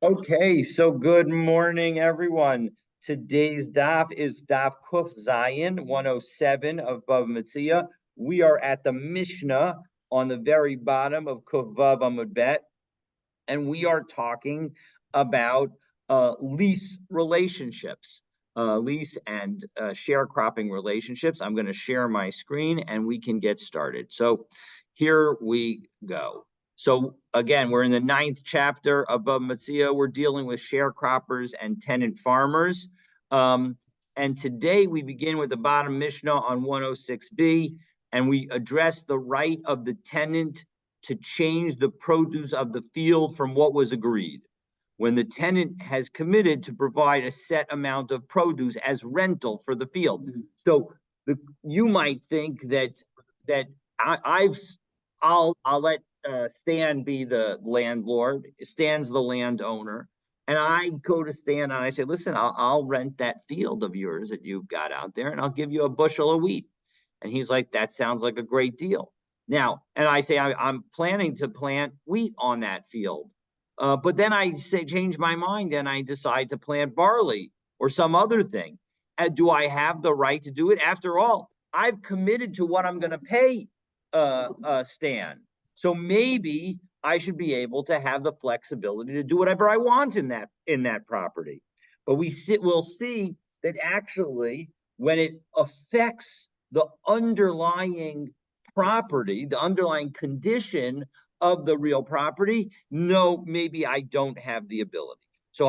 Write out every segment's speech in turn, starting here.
Okay, so good morning, everyone. Today's daf is daf Kuf Zayin 107 of Bava Metzia. We are at the Mishnah on the very bottom of Kuf Vav Amud Bet, and we are talking about lease relationships, lease and sharecropping relationships. I'm going to share my screen and we can get started. So here we go. So again, we're in the 9th chapter of Bava Metzia. We're dealing with sharecroppers and tenant farmers. And today we begin with the bottom Mishnah on 106b, and we address the right of the tenant to change the produce of the field from what was agreed. When the tenant has committed to provide a set amount of produce as rental for the field. So you might think that I'll let Stan be the landlord. Stan's the landowner. And I go to Stan and I say, listen, I'll rent that field of yours that you've got out there and I'll give you a bushel of wheat. And he's like, that sounds like a great deal. Now, and I say, I'm planning to plant wheat on that field. But then I say, change my mind and I decide to plant barley or some other thing. Do I have the right to do it? After all, I've committed to what I'm going to pay Stan. So maybe I should be able to have the flexibility to do whatever I want in that property. But we'll see that actually when it affects the underlying property, the underlying condition of the real property, no, maybe I don't have the ability. So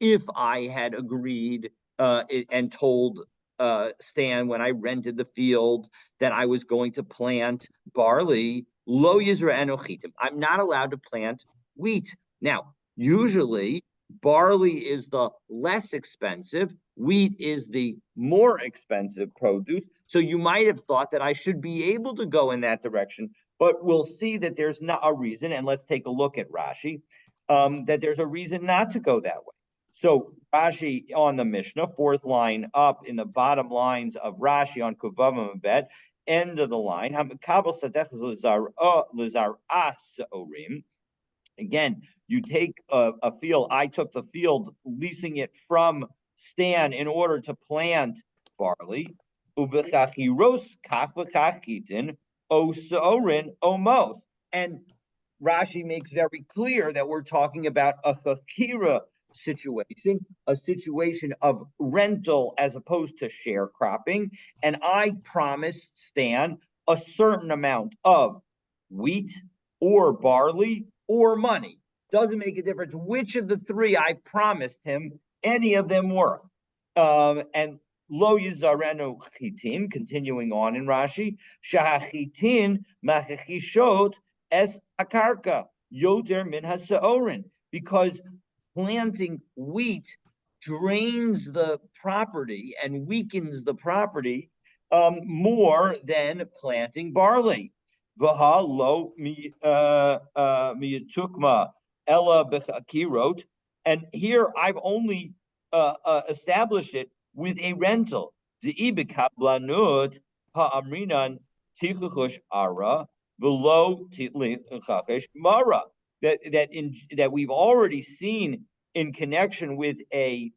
if I had agreed and told Stan when I rented the field that I was going to plant barley, lo yizra enochitim. I'm not allowed to plant wheat. Now, usually barley is the less expensive, wheat is the more expensive produce. So you might have thought that I should be able to go in that direction, but we'll see that there's not a reason. And let's take a look at Rashi, that there's a reason not to go that way. So Rashi on the Mishnah, 4th line up in the bottom lines of Rashi on Kuvav Bet, end of the line. Again, you take a field. I took the field, leasing it from Stan in order to plant barley. And Rashi makes very clear that we're talking about a chakira situation, a situation of rental as opposed to sharecropping. And I promised Stan a certain amount of wheat or barley or money. Doesn't make a difference which of the three I promised him any of them were. And lo yizarenu chitin, continuing on in Rashi, shahachitin machachishot es akarka yoter min hasaorin, because planting wheat drains the property and weakens the property more than planting barley. Vaha lo miyatukma ella bechakirot, and here I've only established it with a rental. De'ibikablanut ha'amrinan tichuchush ara below tichuchush mara. That we've already seen in connection with a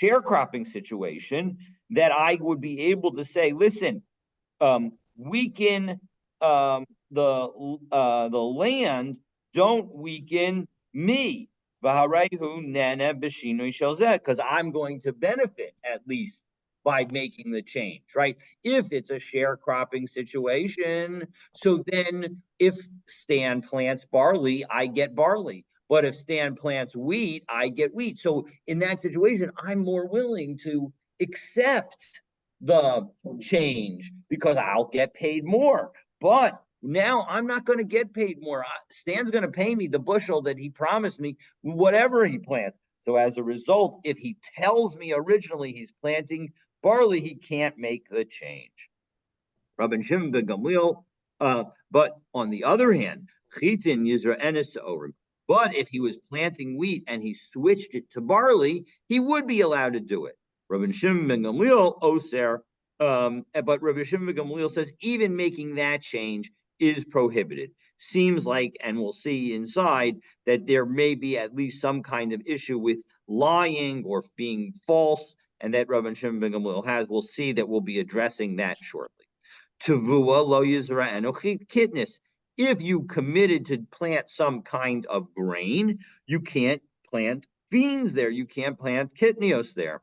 sharecropping situation, that I would be able to say, listen, weaken the land, don't weaken me, because I'm going to benefit at least by making the change, right? If it's a sharecropping situation, so then if Stan plants barley, I get barley. But if Stan plants wheat, I get wheat. So in that situation, I'm more willing to accept the change because I'll get paid more. But now I'm not going to get paid more. Stan's going to pay me the bushel that he promised me, whatever he plants. So as a result, if he tells me originally he's planting barley, he can't make the change. Rabban Shimon ben Gamliel, but on the other hand, chitin yizra enes orim. But if he was planting wheat and he switched it to barley, he would be allowed to do it. Rabban Shimon ben Gamliel oser, but Rabban Shimon ben Gamliel says even making that change is prohibited. Seems like, and we'll see inside, that there may be at least some kind of issue with lying or being false, and that Rabban Shimon ben Gamliel has. We'll see that we'll be addressing that shortly. Tavua lo yizra'enu kitnis. If you committed to plant some kind of grain, you can't plant beans there. You can't plant kitnios there.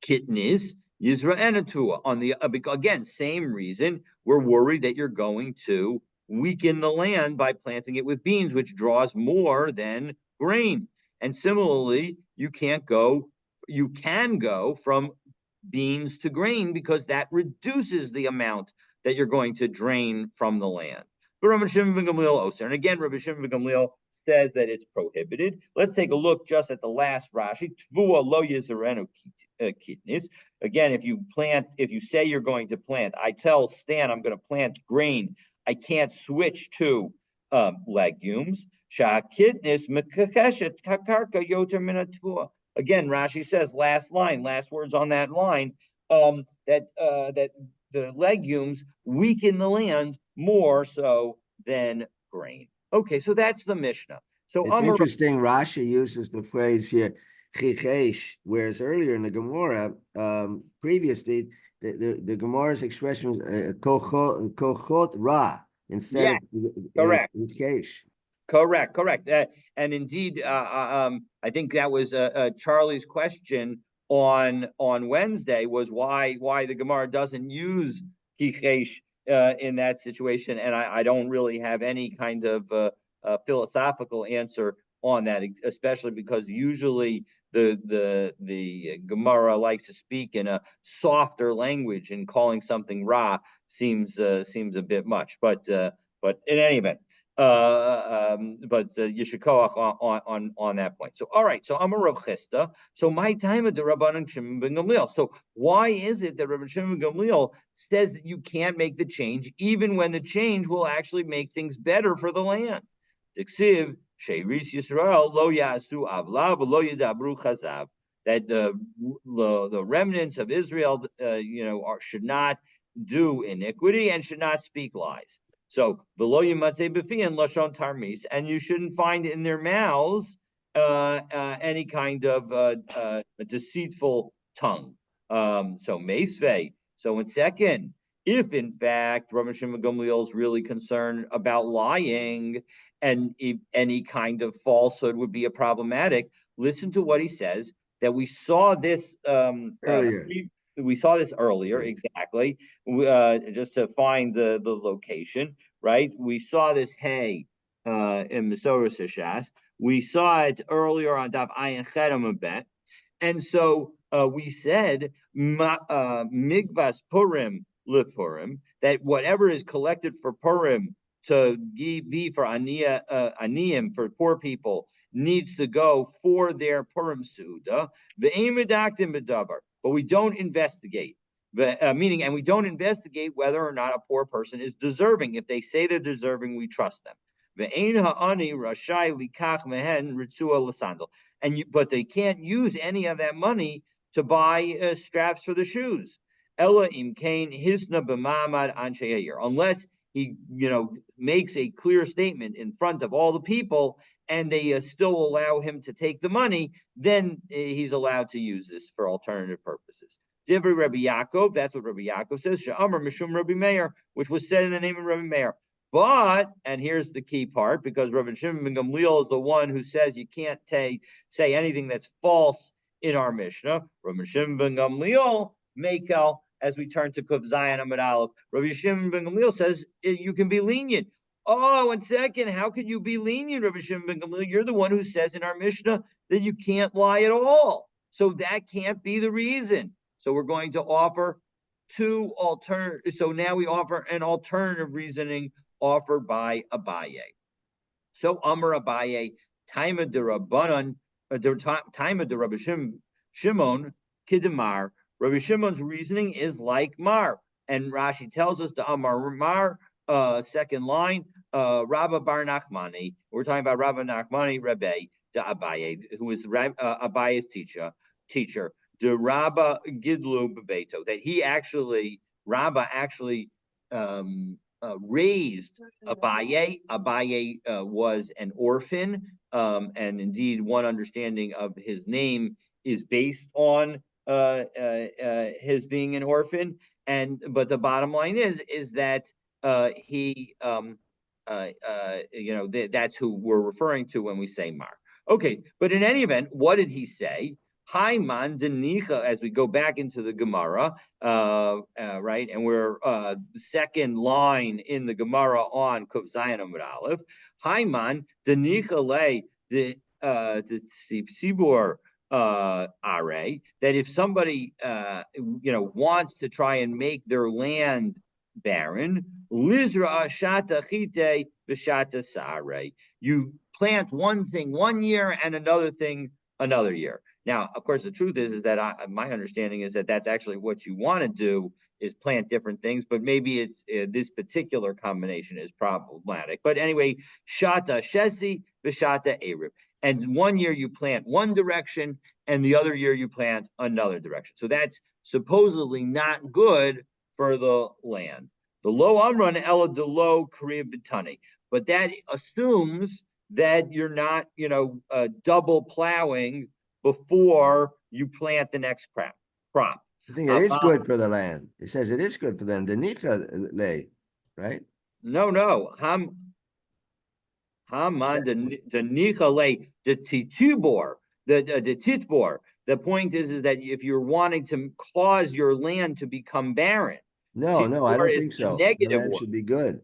Kitnis yizra'enu on the again, same reason. We're worried that you're going to weaken the land by planting it with beans, which draws more than grain. And similarly, you can go from beans to grain because that reduces the amount that you're going to drain from the land. But Rabbi Shimon ben Gamliel Oser, and again, Rabbi Shimon ben Gamliel says that it's prohibited. Let's take a look just at the last Rashi. Tvua lo yizarenu kitnis. Again, if you say you're going to plant, I tell Stan I'm going to plant grain. I can't switch to legumes. Sha'kitnis mekakeshet kakarka yoter min hatvua. Again, Rashi says, last words on that line, that the legumes weaken the land more so than grain. Okay, so that's the Mishnah. So it's interesting. Rashi uses the phrase here, chichesh, whereas earlier in the Gemara, previously, the Gemara's expression was kochot ra instead of chichesh. Correct. And indeed, I think that was Charlie's question on Wednesday, was why the Gemara doesn't use kichesh in that situation, and I don't really have any kind of philosophical answer on that, especially because usually the Gemara likes to speak in a softer language, and calling something ra seems a bit much. But in any event. But Yeshikoach on that point. So all right. So I'm a Rav Chisda. So my time at the Rabbanan Shimon ben Gamliel. So why is it that Rabban Shimon ben Gamliel says that you can't make the change, even when the change will actually make things better for the land? Diksiv Sheiris Yisrael lo yasu avla lo yidabru chazav. That the remnants of Israel, should not do iniquity and should not speak lies. So below you might say befian lashon tarmis, and you shouldn't find in their mouths any kind of deceitful tongue. So meisvei. So in second, if in fact Rabbi Shimon Gamliel is really concerned about lying, and if any kind of falsehood would be a problematic, listen to what he says. That we saw this earlier. We saw this earlier, exactly. Just to find the location, right? We saw this in Mesorah Shas. We saw it earlier on Daf Ayin Chedam Bet, and so we said Migbas Purim LePurim, that whatever is collected for Purim to be for aniyim, for poor people, needs to go for their Purim Suda. But we don't investigate. Meaning, and we don't investigate whether or not a poor person is deserving. If they say they're deserving, we trust them. But they can't use any of that money to buy straps for the shoes. Unless he, makes a clear statement in front of all the people, and they still allow him to take the money, then he's allowed to use this for alternative purposes. Divrei Rabbi Yaakov, that's what Rabbi Yaakov says, She'amar Mishum Rabbi Meir, which was said in the name of Rabbi Meir. But, and here's the key part, because Rabbi Shimon ben Gamliel is the one who says you can't say anything that's false in our Mishnah. Rabbi Shimon ben Gamliel, Mekel, as we turn to Kuf Zayin Amud Aleph, Rabbi Shimon ben Gamliel says you can be lenient. Oh, 1 second, how could you be lenient, Rabbi Shimon ben Gamliel? You're the one who says in our Mishnah that you can't lie at all. So that can't be the reason. So we're going to offer two alternative. So now we offer an alternative reasoning offered by Abaye. So Amar Abaye, Taima de Rabbanan, Taima de Rabbi Shimon Kidemar. Rabbi Shimon's reasoning is like Mar, and Rashi tells us the Amar Mar, second line, Rabba Bar Nachmani. We're talking about Rabba Nachmani Rebbe de Abaye, who is Abaye's teacher. The Rabba Gidlu Bebeto, that Rabba actually raised Abaye. Abaye was an orphan, and indeed, one understanding of his name is based on his being an orphan. But the bottom line is that he, that's who we're referring to when we say Mar. Okay, but in any event, what did he say? Haiman denicha, as we go back into the Gemara, right, and we're second line in the Gemara on Kuf Zayin Amud Aleph. Haiman denicha le the Sibur are, that if somebody wants to try and make their land barren, lizra shata chite v'shata sare. You plant one thing one year and another thing another year. Now, of course, the truth is that my understanding is that that's actually what you want to do, is plant different things, but maybe it's this particular combination is problematic. But anyway, shata shesi v'shata erib. And one year you plant one direction, and the other year you plant another direction. So that's supposedly not good for the land. The low amran ela de low kriv vitani, but that assumes that you're not, double plowing before you plant the next crop. I think it is good for the land. It says it is good for them. The nicha lay, right? No. Haman the nicha lay the titubor, the titbor. The point is that if you're wanting to cause your land to become barren, no, I don't think so. Negative the land should be good.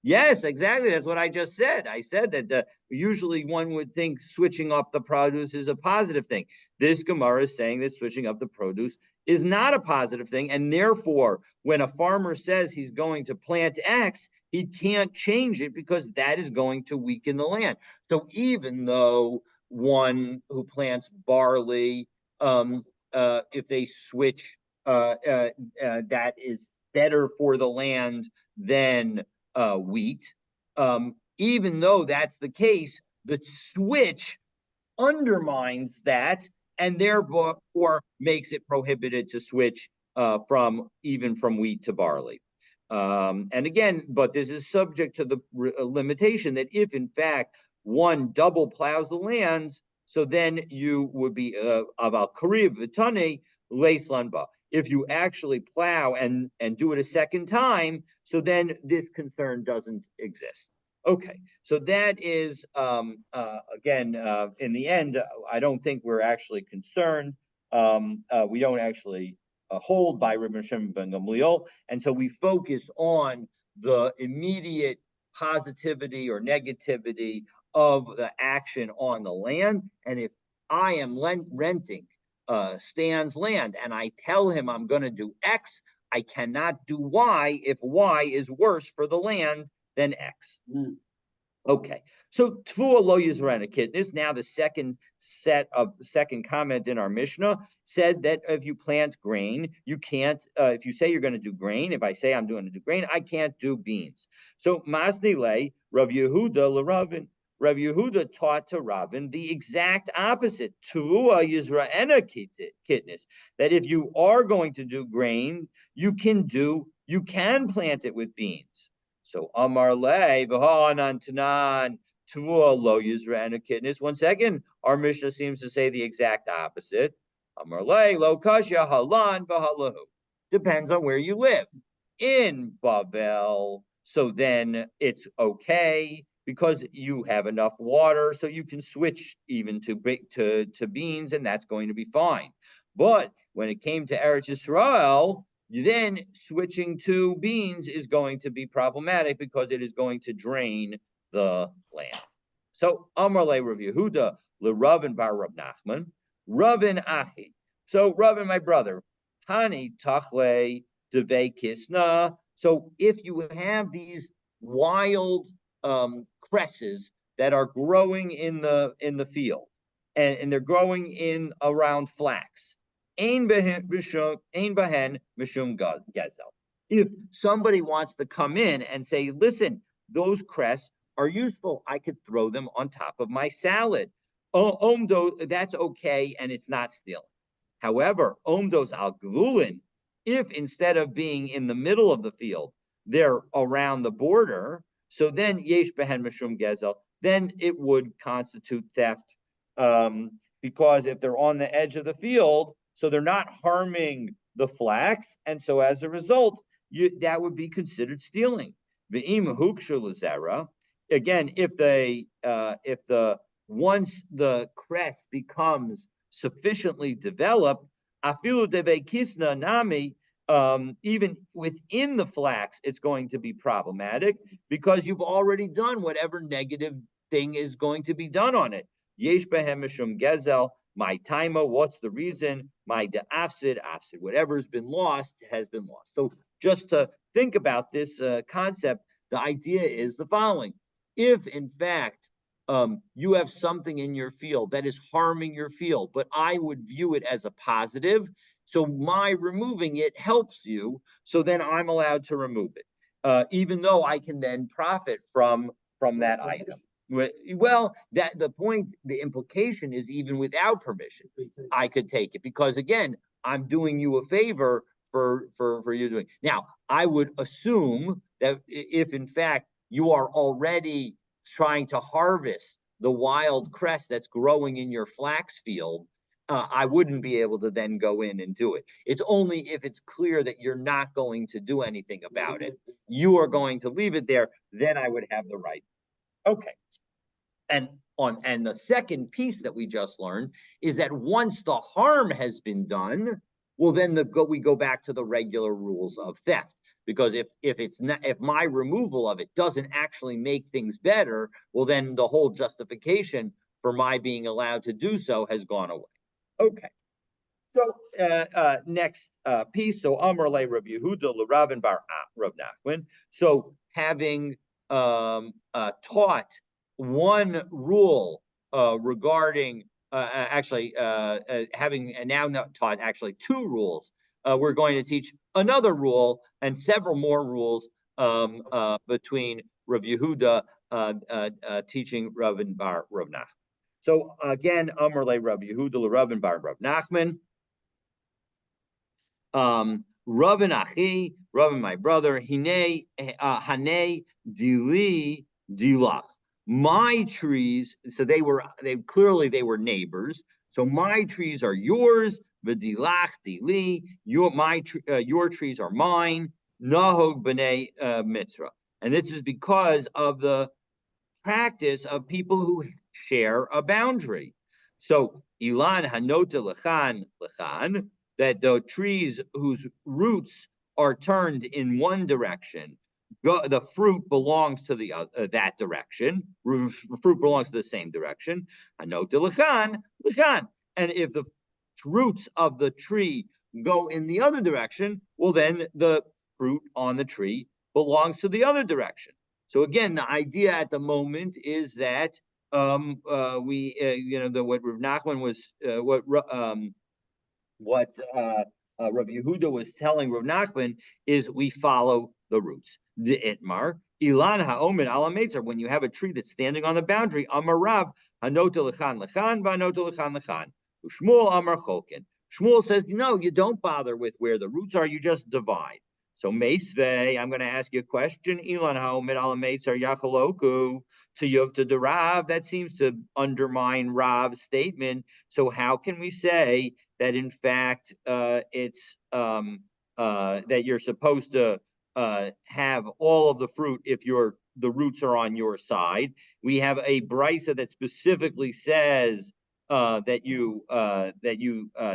Yes, exactly. That's what I just said. I said that usually one would think switching up the produce is a positive thing. This Gemara is saying that switching up the produce is not a positive thing. And therefore, when a farmer says he's going to plant X, he can't change it because that is going to weaken the land. So even though one who plants barley, if they switch, that is better for the land than wheat. Even though that's the case, the switch undermines that and therefore makes it prohibited to switch from wheat to barley. And again, but this is subject to the limitation that if in fact one double plows the lands, so then you would be about kariv v'tane leislanba. If you actually plow and do it a second time, so then this concern doesn't exist. Okay, so that is, again, in the end, I don't think we're actually concerned. We don't actually hold by Rabbi Shimon ben Gamliel, and so we focus on the immediate positivity or negativity of the action on the land. And if I am renting Stan's land and I tell him I'm going to do X, I cannot do Y if Y is worse for the land than X. Okay, so Tvua lo yizrena kitnis. Now the second comment in our Mishnah said that if you plant grain, you can't. If you say you're going to do grain, if I say I'm going to do grain, I can't do beans. So Masni le Rav Yehuda LeRavin. Rav Yehuda taught to Ravin the exact opposite. Tvua yizrena kitnis. That if you are going to do grain, you can plant it with beans. So Amar Le V'Ha'anan Tua Lo Yizra Kidnis. Once again, our Mishnah seems to say the exact opposite. Amar Le Lo Kasha Halan V'Halahu. Depends on where you live. In Bavel, so then it's okay because you have enough water, so you can switch even to beans, and that's going to be fine. But when it came to Eretz Yisrael, then switching to beans is going to be problematic because it is going to drain the land. So Amar le Rav Yehuda LeRavin bar Rav Nachman, Ravin Achi. So Ravin, my brother, Hani Tachle Deve Kisna. So if you have these wild cresses that are growing in the field, and they're growing in around flax. If somebody wants to come in and say, listen, those crests are useful, I could throw them on top of my salad. That's okay, and it's not stealing. However, omdos al gvulin, if instead of being in the middle of the field, they're around the border. So then yesh behen mishum gezel, then it would constitute theft, because if they're on the edge of the field, so they're not harming the flax, and so as a result, that would be considered stealing. Ve'im hukshu l'zera. Again, if the once the crest becomes sufficiently developed, afilu deve kisna nami, even within the flax, it's going to be problematic because you've already done whatever negative thing is going to be done on it. Yesh behem mishum gezel, my taima, what's the reason? My de'afsid, afsid, whatever's been lost has been lost. So just to think about this concept, the idea is the following. If, in fact, you have something in your field that is harming your field, but I would view it as a positive, so my removing it helps you, so then I'm allowed to remove it, even though I can then profit from that item. Well, that the point, the implication is even without permission, I could take it because again, I'm doing you a favor for you doing. Now, I would assume that if in fact you are already trying to harvest the wild cress that's growing in your flax field, I wouldn't be able to then go in and do it. It's only if it's clear that you're not going to do anything about it, you are going to leave it there, then I would have the right. Okay. And the second piece that we just learned is that once the harm has been done, well, then we go back to the regular rules of theft. Because if my removal of it doesn't actually make things better, well, then the whole justification for my being allowed to do so has gone away. Okay. So next piece. So Amar le Rav Yehuda l'Ravin bar Rav Nachman. So having taught one rule regarding having now taught actually two rules, we're going to teach another rule and several more rules between Rav Yehuda teaching Ravin bar Rav Nachman. So again, Amar le Rav Yehuda l'Ravin bar Rav Nachman. Ravin achi, Ravin my brother, hine dili dilach. My trees, so they clearly were neighbors. So my trees are yours, v'dilach dili. Your trees are mine. Nahog b'nei Metzia, and this is because of the practice of people who share a boundary. So ilan hanota lechan lechan, that the trees whose roots are turned in one direction, the fruit belongs to the that direction. Fruit belongs to the same direction. Hanota lechan lechan, and if the roots of the tree go in the other direction, well, then the fruit on the tree belongs to the other direction. So again, the idea at the moment is that what Rav Nachman was what Rav Yehuda was telling Rav Nachman is we follow the roots. The itmar ilan haomed ala meitzer. When you have a tree that's standing on the boundary, amar Rav hanota lechan lechan v'hanota lechan lechan. Shmuel amar chokin. Shmuel says, no, you don't bother with where the roots are. You just divide. So Meisvei, I'm going to ask you a question. Ilan haomed ala meitzer yachaloku. To the Rav, that seems to undermine Rav's statement. So how can we say that in fact it's that you're supposed to have all of the fruit if the roots are on your side? We have a brisa that specifically says that you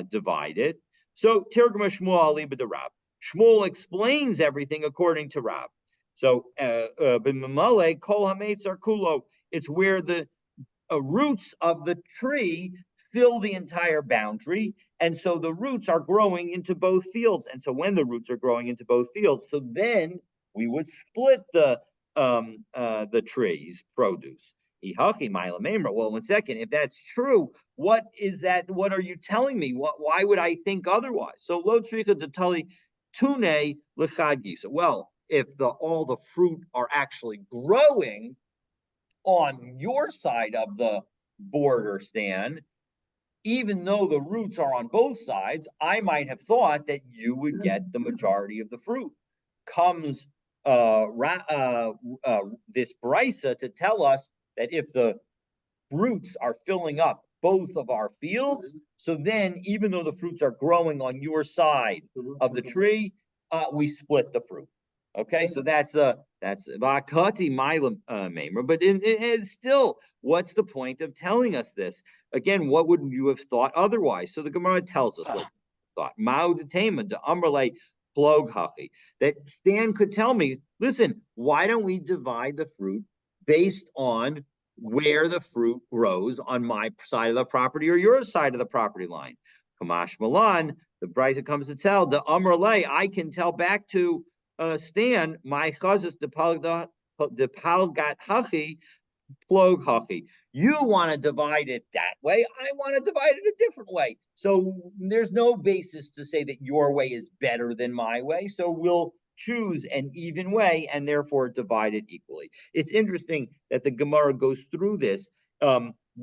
divide it. So Tirgma Shmuel Ali b'Rav. Shmuel explains everything according to Rav. So b'mamale kol hametz are kulo. It's where the roots of the tree fill the entire boundary, and so the roots are growing into both fields. And so when the roots are growing into both fields, so then we would split the tree's produce. Well, 1 second. If that's true, what is that? What are you telling me? Why would I think otherwise? So lo tzricha detali tune l'chad gisa. Well, if all the fruit are actually growing on your side of the border stand, even though the roots are on both sides, I might have thought that you would get the majority of the fruit. Comes this brisa to tell us that if the fruits are filling up both of our fields, so then even though the fruits are growing on your side of the tree, we split the fruit. Okay, so that's vakati milam mamer. But it's still, what's the point of telling us this? Again, what would you have thought otherwise? So the Gemara tells us what thought. Mao detema de amrle plog hachi. That Stan could tell me, listen, why don't we divide the fruit based on where the fruit grows on my side of the property or your side of the property line? Kamash Milan, the brisa comes to tell the amrle. I can tell back to Stan, my chazas de palgat hachi plog hachi. You want to divide it that way. I want to divide it a different way. So there's no basis to say that your way is better than my way. So we'll choose an even way and therefore divide it equally. It's interesting that the Gemara goes through this.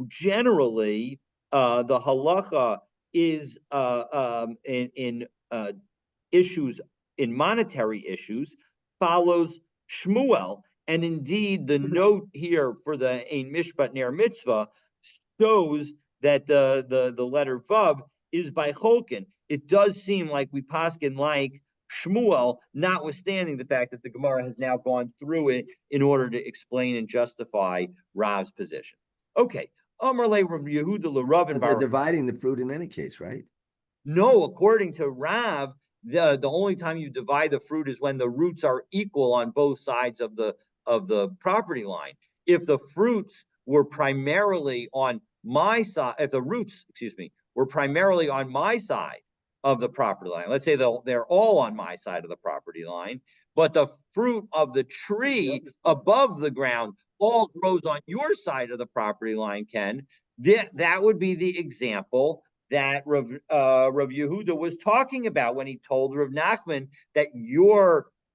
Generally, the halacha is in issues, in monetary issues, follows Shmuel. And indeed, the note here for the Ein Mishpat Ner Mitzvah shows that the letter Vav is by Cholkin. It does seem like we paskin like Shmuel, notwithstanding the fact that the Gemara has now gone through it in order to explain and justify Rav's position. Okay, Amar le Rav Yehuda l'Rav and But they're dividing the fruit in any case, right? No, according to Rav, the only time you divide the fruit is when the roots are equal on both sides of the property line. If the fruits were primarily on my side, if the roots, excuse me, were primarily on my side of the property line, let's say they're all on my side of the property line, but the fruit of the tree above the ground all grows on your side of the property line, Ken, that would be the example that Rav Yehuda was talking about when he told Rav Nachman that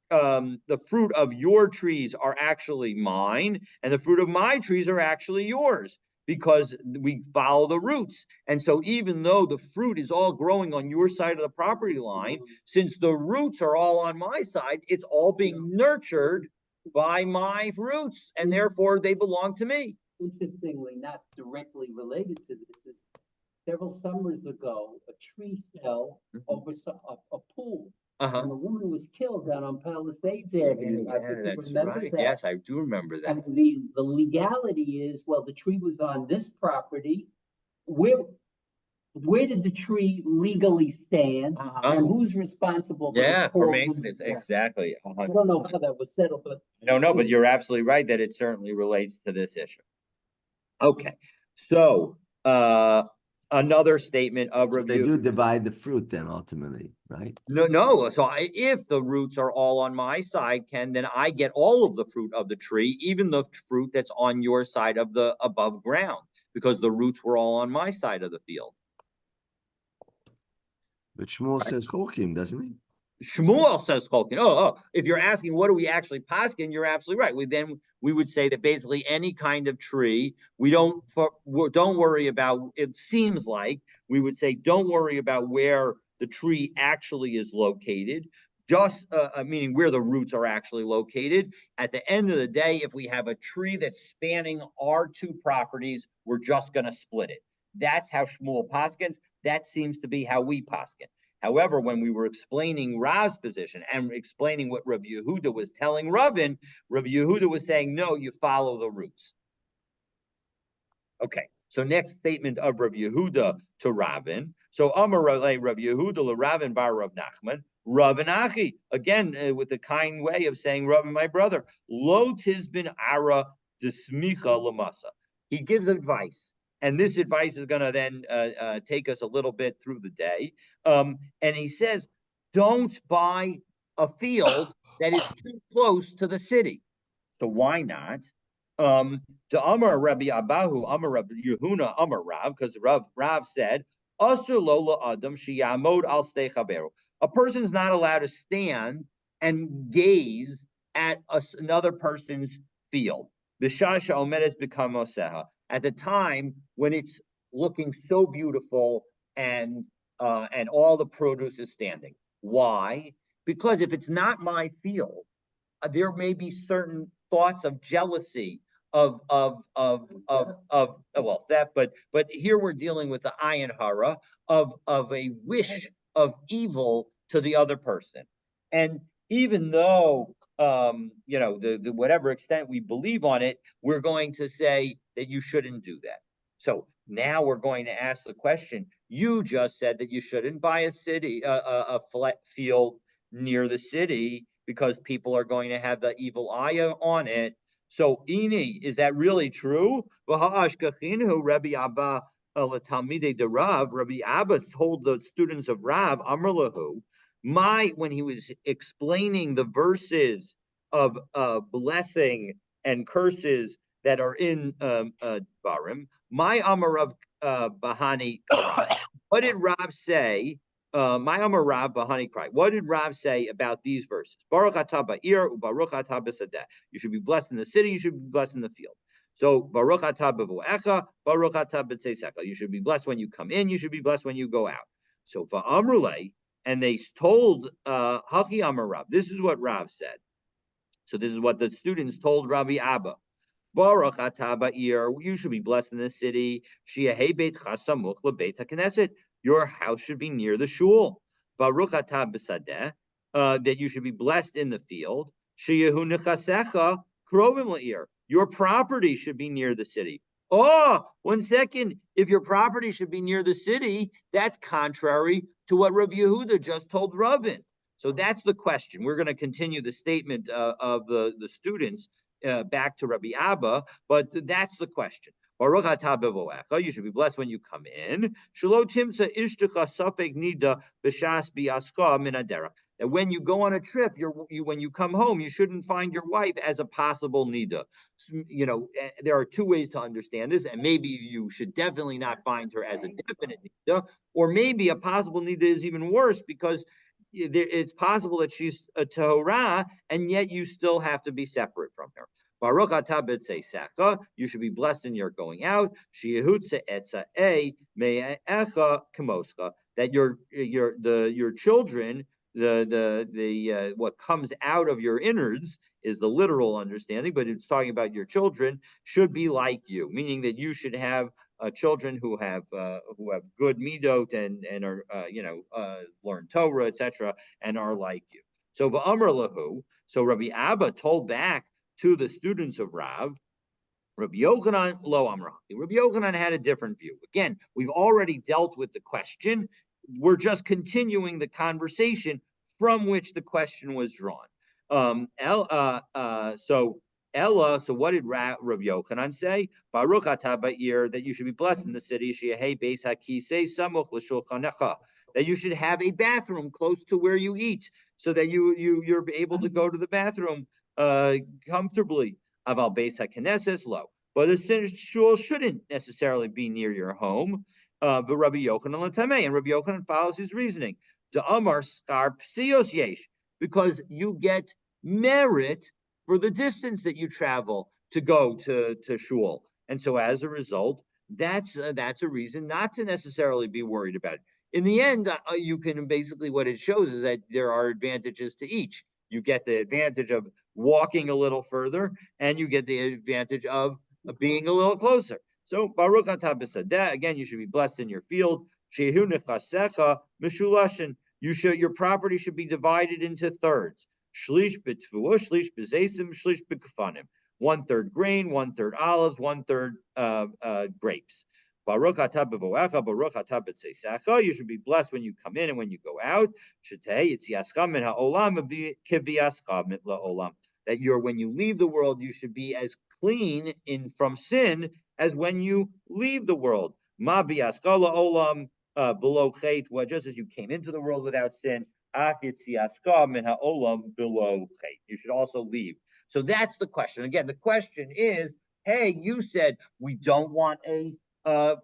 the fruit of your trees are actually mine and the fruit of my trees are actually yours, because we follow the roots. And so even though the fruit is all growing on your side of the property line, since the roots are all on my side, it's all being nurtured by my roots, and therefore they belong to me. Interestingly, not directly related to this, is several summers ago, a tree fell over a pool. And a woman was killed down on Palisades Avenue. I think you remember that. Yes, I do remember that. And the legality is, well, the tree was on this property. Where did the tree legally stand? And who's responsible for maintenance? Exactly. I don't know how that was settled, but no, but you're absolutely right that it certainly relates to this issue. Okay, so another statement of review. They do divide the fruit then ultimately, right? No. So if the roots are all on my side, Ken, then I get all of the fruit of the tree, even the fruit that's on your side of the above ground, because the roots were all on my side of the field. But Shmuel says Cholkim, doesn't he? Shmuel says Cholkin. If you're asking what do we actually paskin, you're absolutely right. We would say that basically any kind of tree, we don't worry about. It seems like we would say don't worry about where the tree actually is located, just meaning where the roots are actually located. At the end of the day, if we have a tree that's spanning our two properties, we're just going to split it. That's how Shmuel paskins. That seems to be how we paskin. However, when we were explaining Rav's position and explaining what Rav Yehuda was telling Ravin, Rav Yehuda was saying, no, you follow the roots. Okay, so next statement of Rav Yehuda to Ravin. So Amar Rav Yehuda LeRavin bar Rav Nachman, Ravin Achi, again with the kind way of saying, Ravin, my brother, Lo Tizbin Ara Desmicha Lamasa. He gives advice. And this advice is going to then take us a little bit through the day. And he says, don't buy a field that is too close to the city. So why not? To Amar Rabbi Abahu, Amar Rabbi Yehuna, Amar Rav, because Rav said, Asur Lola Adam Shiyamod al Stechaberu. A person's not allowed to stand and gaze at another person's field. Bishasha Omedes become Oseha. At the time when it's looking so beautiful and all the produce is standing. Why? Because if it's not my field there may be certain thoughts of jealousy well, that, but here we're dealing with the ayin hara of a wish of evil to the other person. And even though the whatever extent we believe on it, we're going to say that you shouldn't do that. So now we're going to ask the question. You just said that you shouldn't buy a flat field near the city because people are going to have the evil eye on it. So, Ini, is that really true? Rabbi Abba de Rav, Rabbi Abba told the students of Rav, Amr lahu, when he was explaining the verses of blessing and curses that are in Barim, my Amar of Bahani, what did Rav say? My Amar Rav Bahani Cry. What did Rav say about these verses? Baruch atah ba'ir u'baruch atah b'sadeh. You should be blessed in the city. You should be blessed in the field. So Baruch atah b'vo'echa, Baruch atah b'tzeisecha. You should be blessed when you come in. You should be blessed when you go out. So for Amrulay, and they told Haki Amar Rav. This is what Rav said. So this is what the students told Rabbi Abba. Baruch atah ba'ir. You should be blessed in the city. Shi'ahei beit chasamuch lebeit hakneset. Your house should be near the shul. Baruch atah b'sadeh, that you should be blessed in the field. Sheyehu nechasecha krovim la'ir. Your property should be near the city. Oh, 1 second. If your property should be near the city, that's contrary to what Rav Yehuda just told Ravin. So that's the question. We're going to continue the statement of the students back to Rabbi Abba, but that's the question. Baruch atah b'vo'echa. You should be blessed when you come in. Shelo timtza ishtecha safek nida b'shas bi'aska min haderech. That when you go on a trip, when you come home, you shouldn't find your wife as a possible nida. There are two ways to understand this, and maybe you should definitely not find her as a definite nida, or maybe a possible nida is even worse because it's possible that she's a Torah, and yet you still have to be separate from her. Baruch atah b'tzeisecha. You should be blessed in your going out. Sheyehutze etza'ei me'echa kemoscha. That your children, the what comes out of your innards is the literal understanding, but it's talking about your children should be like you, meaning that you should have children who have good midot and are learn Torah, etc., and are like you. So v'amar lahu. So Rabbi Abba told back to the students of Rav, Rabbi Yochanan lo amra. Rabbi Yochanan had a different view. Again, we've already dealt with the question. We're just continuing the conversation from which the question was drawn. So what did Rabbi Yochanan say? Baruch atah ba'ir, that you should be blessed in the city. She'ehei beis hakisei samuch l'shulchanecha. That you should have a bathroom close to where you eat, so that you're able to go to the bathroom comfortably. Aval beis hakneses lo. But a shul shouldn't necessarily be near your home. But Rabbi Yochanan l'tamei, and Rabbi Yochanan follows his reasoning. The Amar skar psios yesh, because you get merit for the distance that you travel to go to shul, and so as a result, that's a reason not to necessarily be worried about it. In the end, you can basically, what it shows is that there are advantages to each. You get the advantage of walking a little further, and you get the advantage of being a little closer. So Baruch atah b'sadeh, again, you should be blessed in your field. Shehu nechasecha mishulashin. Your property should be divided into thirds. Shlish b'tvuah, shlish b'zeisim, shlish b'kfanim. 1/3 grain, 1/3 olives, 1/3 grapes. Baruch atah b'vo'echa, baruch atah b'tzeisecha. You should be blessed when you come in and when you go out. Shetei yitziascha min ha'olam kiviyascha min la'olam. That when you leave the world, you should be as clean from sin as when you leave the world. Ma biyascha la'olam below chet, just as you came into the world without sin. You should also leave. So that's the question. Again, the question is, hey, you said we don't want a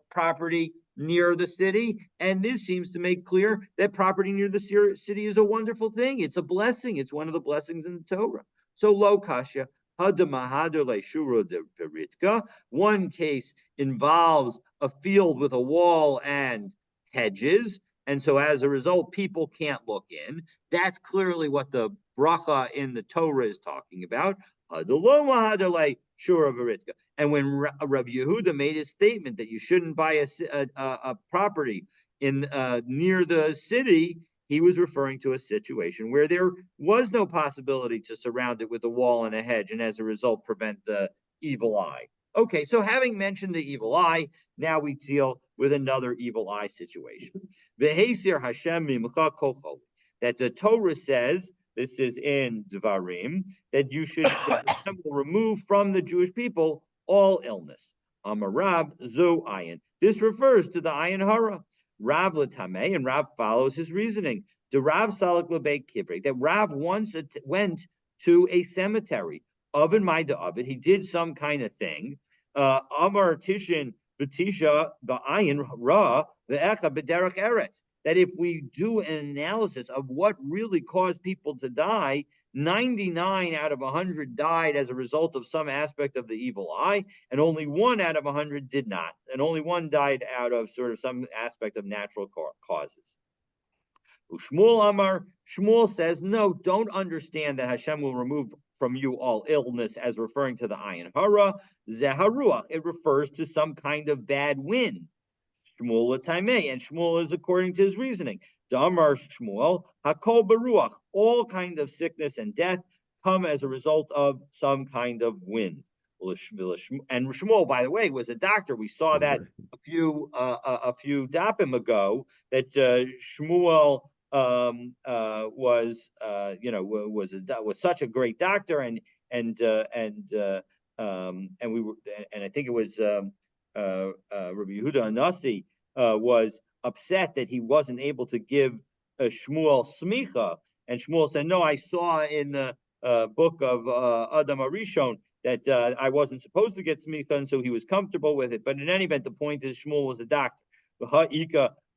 property near the city, and this seems to make clear that property near the city is a wonderful thing. It's a blessing. It's one of the blessings in the Torah. So lo kasha. One case involves a field with a wall and hedges, and so as a result, people can't look in. That's clearly what the bracha in the Torah is talking about. And when Rav Yehuda made his statement that you shouldn't buy a property in near the city, he was referring to a situation where there was no possibility to surround it with a wall and a hedge, and as a result, prevent the evil eye. Okay, so having mentioned the evil eye, now we deal with another evil eye situation. That the Torah says, this is in Dvarim, that you should remove from the Jewish people all illness. Amarab zo ayin. This refers to the ayin hara. Rav Latame, and Rav follows his reasoning. The Rav Salak Lebei Kivrik, that Rav once went to a cemetery. Oven Maida of it, he did some kind of thing. Amar Tishin Batisha Ba'ayin Ra Ve'echa B'derech Eretz. That if we do an analysis of what really caused people to die, 99 out of 100 died as a result of some aspect of the evil eye, and only 1 out of 100 did not, and only 1 died out of sort of some aspect of natural causes. Shmuel Amar, Shmuel says, no, don't understand that Hashem will remove from you all illness as referring to the ayin hara. Zeharuach, it refers to some kind of bad wind. Shmuel Taimei, and Shmuel is according to his reasoning. Damar Shmuel, Hakol Baruach, all kind of sickness and death come as a result of some kind of wind. And Shmuel, by the way, was a doctor. We saw that a few dapim ago, that Shmuel was such a great doctor, and we were, and I think it was Rabbi Yehuda Anasi was upset that he wasn't able to give Shmuel smicha, and Shmuel said, "No, I saw in the book of Adam Arishon that I wasn't supposed to get smicha, and so he was comfortable with it." But in any event, the point is Shmuel was a doctor.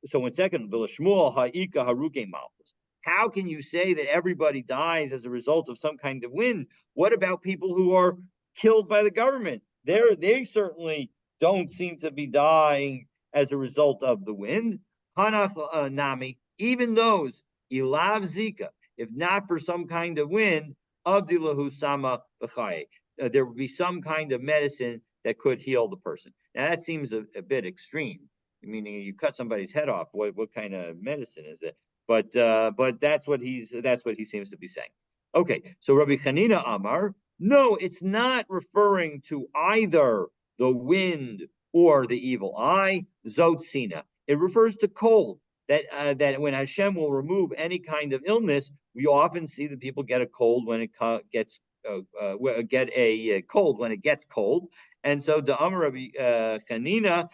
So in second, Shmuel ha'ika haruke malchus. How can you say that everybody dies as a result of some kind of wind? What about people who are killed by the government? They certainly don't seem to be dying as a result of the wind. Hanach nami, even those ilav zika, if not for some kind of wind, avdilahu sama b'chaye, there would be some kind of medicine that could heal the person. Now that seems a bit extreme. Meaning you cut somebody's head off. What kind of medicine is it? But that's what he seems to be saying. Okay, so Rabbi Chanina Amar, no, it's not referring to either the wind or the evil eye. Zotzina, it refers to cold. That when Hashem will remove any kind of illness, we often see that people get a cold when it gets cold when it gets cold. And so the Amar Rabbi Chanina,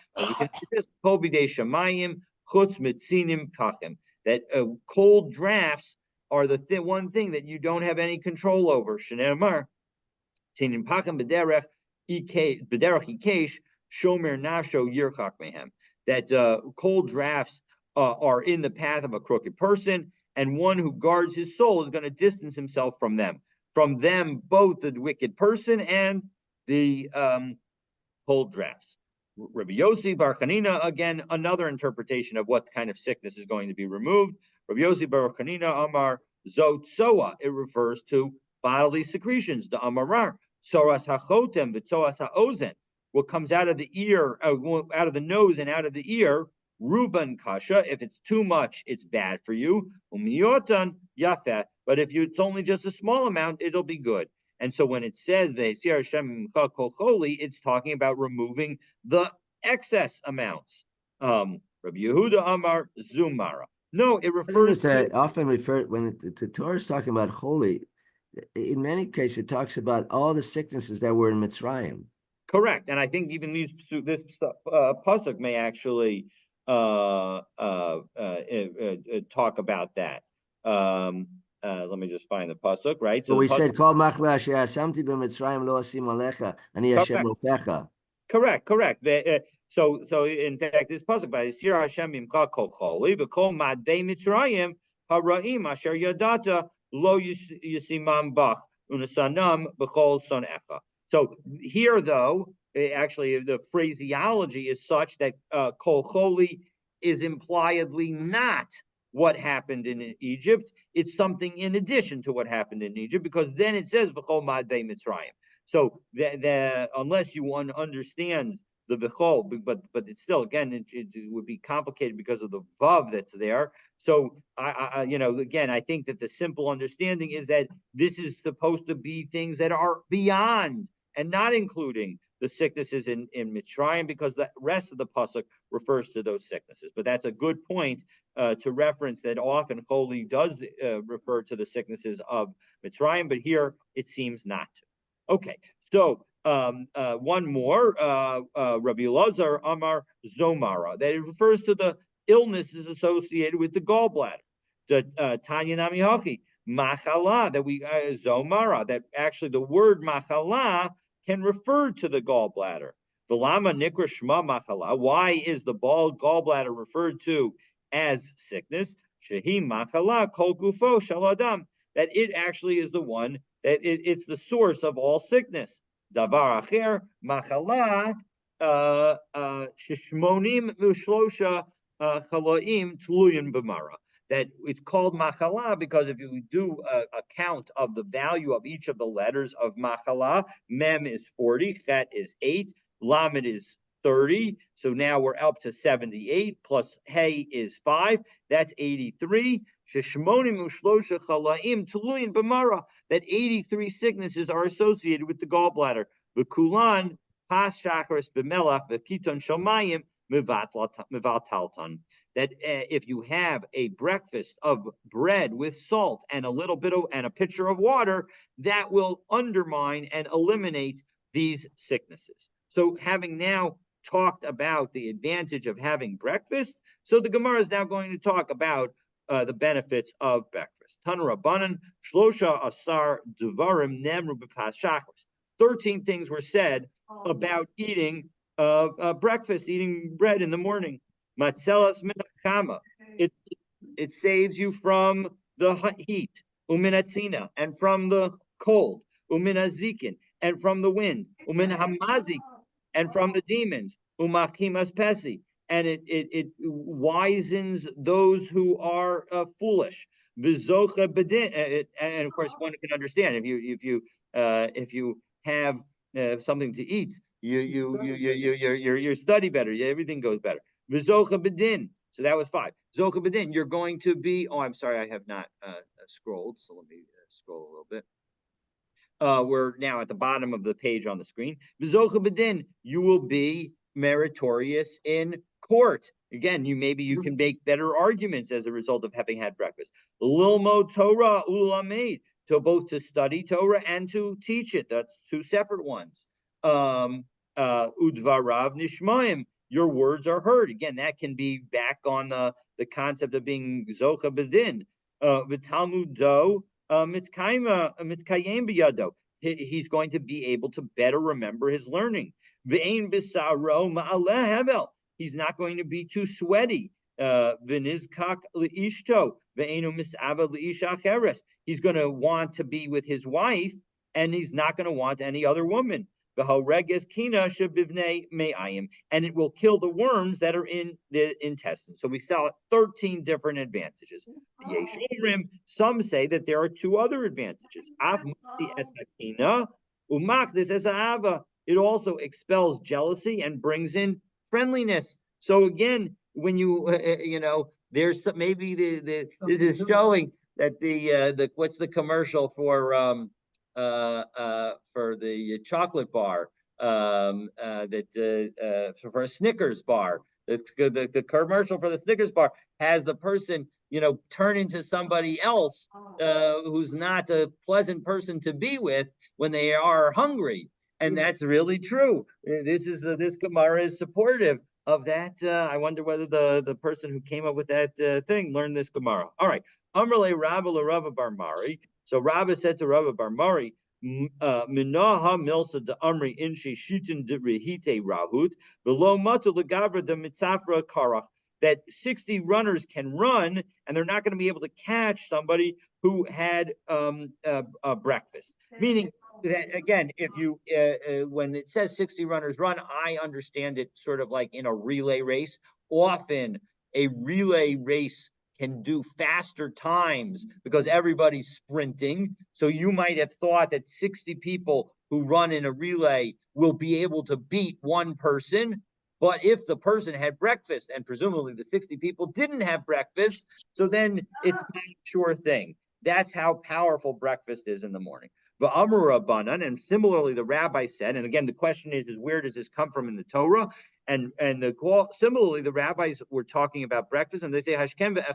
that cold drafts are the one thing that you don't have any control over. That cold drafts are in the path of a crooked person, and one who guards his soul is going to distance himself from them. From them, both the wicked person and the cold drafts. Rabbi Yossi Bar Chanina, again, another interpretation of what kind of sickness is going to be removed. Rabbi Yossi Bar Chanina Amar Zotsoa, it refers to bodily secretions, the Amarar. Soras hachotem, v'tsoas ha'ozen, what comes out of the ear, out of the nose and out of the ear, Ruban kasha, if it's too much, it's bad for you. Umiotan yafet, but if it's only just a small amount, it'll be good. And so when it says it's talking about removing the excess amounts. Rabbi Yehuda Amar Zumara. No, it refers to often referred when the Torah is talking about holy. In many cases, it talks about all the sicknesses that were in Mitzrayim. Correct, and I think even this pasuk may actually talk about that. Let me just find the pasuk, right? So we said, "Kol machla asher asamti b'Mitzrayim lo asim alecha, ani Hashem rofecha." Correct. So in fact, this pasuk by Yisir Hashem imcha kol choli v'kol madei Mitzrayim haraim asher yadata lo yisimam bach unesanam b'chol sonecha. So here, though, actually the phraseology is such that kol choli is impliedly not what happened in Egypt. It's something in addition to what happened in Egypt, because then it says V'chol Ma'adei Mitzrayim. So unless you understand the V'chol, but it's still, again, it would be complicated because of the Vav that's there. So again, I think that the simple understanding is that this is supposed to be things that are beyond and not including the sicknesses in Mitzrayim, because the rest of the pasuk refers to those sicknesses. But that's a good point to reference that often Holy does refer to the sicknesses of Mitzrayim, but here it seems not to. Okay, so one more, Rabbi Elazar Amar Zomara, that it refers to the illnesses associated with the gallbladder. The Tanya Nami Haki, Machala, that we Zomara, that actually the word Machala can refer to the gallbladder. V'lama nikra shma machala. Why is the gallbladder referred to as sickness? Shehi machala kol gufo shel adam. That it actually is the one that it's the source of all sickness. Davar acher machala shishmonim ushlosha chalaim tluyin b'mara. That it's called machala because if you do a count of the value of each of the letters of machala, mem is 40, chet is 8, lamed is 30. So now we're up to 78, plus hey is 5. That's 83. Sheshmonim ushlosha chalaim tuluyin b'mara. That 83 sicknesses are associated with the gallbladder. V'kulan pas shachris b'melach v'kiton shomayim mivataltan. That if you have a breakfast of bread with salt and a pitcher of water, that will undermine and eliminate these sicknesses. So having now talked about the advantage of having breakfast, so the Gemara is now going to talk about the benefits of breakfast. Tan Rabbanan, Shlosha Asar Devarim Nemru B'Pas Shachris. 13 things were said about eating breakfast, eating bread in the morning. Matzelas minachama. It saves you from the heat. Uminatzina, and from the cold. Uminazikin, and from the wind. Uminhamazik, and from the demons. Umachimas pesi, and it wisens those who are foolish. Vizocha bedin, and of course one can understand if you have something to eat, you study better. Everything goes better. Vizocha bedin. So that was 5. Zocha bedin. You're going to be. Oh, I'm sorry, I have not scrolled. So let me scroll a little bit. We're now at the bottom of the page on the screen. Vizocha bedin. You will be meritorious in court. Again, you can make better arguments as a result of having had breakfast. Lilmo Torah ulamed, to both to study Torah and to teach it. That's 2 separate ones. Udvarav nishmaim, your words are heard. Again, that can be back on the concept of being zocha bedin. V'talmud do mitkayem biyado. He's going to be able to better remember his learning. Ve'ein bisaro ma'aleh hevel. He's not going to be too sweaty. V'nizkak le'ishto ve'enu mis'ava le'isha acheres. He's going to want to be with his wife, and he's not going to want any other woman. V'hareges kina shebivnei me'ayim, and it will kill the worms that are in the intestines. So we saw 13 different advantages. Some say that there are 2 other advantages. It also expels jealousy and brings in friendliness. So again, when you there's maybe this is showing that the what's the commercial for the chocolate bar for a Snickers bar. The commercial for the Snickers bar has the person turn into somebody else who's not a pleasant person to be with when they are hungry. And that's really true. This Gemara is supportive of that. I wonder whether the person who came up with that thing learned this Gemara. All right. Amrle Rabba LaRabba Bar Mari. So Rabba said to Rabba Bar Mari, Minaha milsa de Amri inshi shitin de rehite rahut, below matu legavra de mitzafra karach. That 60 runners can run, and they're not going to be able to catch somebody who had a breakfast. Meaning that, again, if you when it says 60 runners run, I understand it sort of like in a relay race. Often a relay race can do faster times because everybody's sprinting. So you might have thought that 60 people who run in a relay will be able to beat one person. But if the person had breakfast, and presumably the 60 people didn't have breakfast, so then it's not a sure thing. That's how powerful breakfast is in the morning. And similarly, the rabbi said, and again, the question is where does this come from in the Torah? And similarly, the rabbis were talking about breakfast, and they say that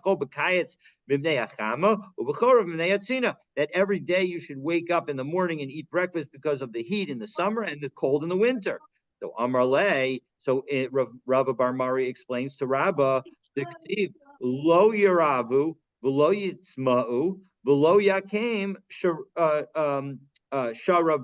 every day you should wake up in the morning and eat breakfast because of the heat in the summer and the cold in the winter. So Amar Le, Rabba Bar Mari explains to Rabba, Lo Yiravu, V'lo Yitzma'u, V'lo Yakim Shara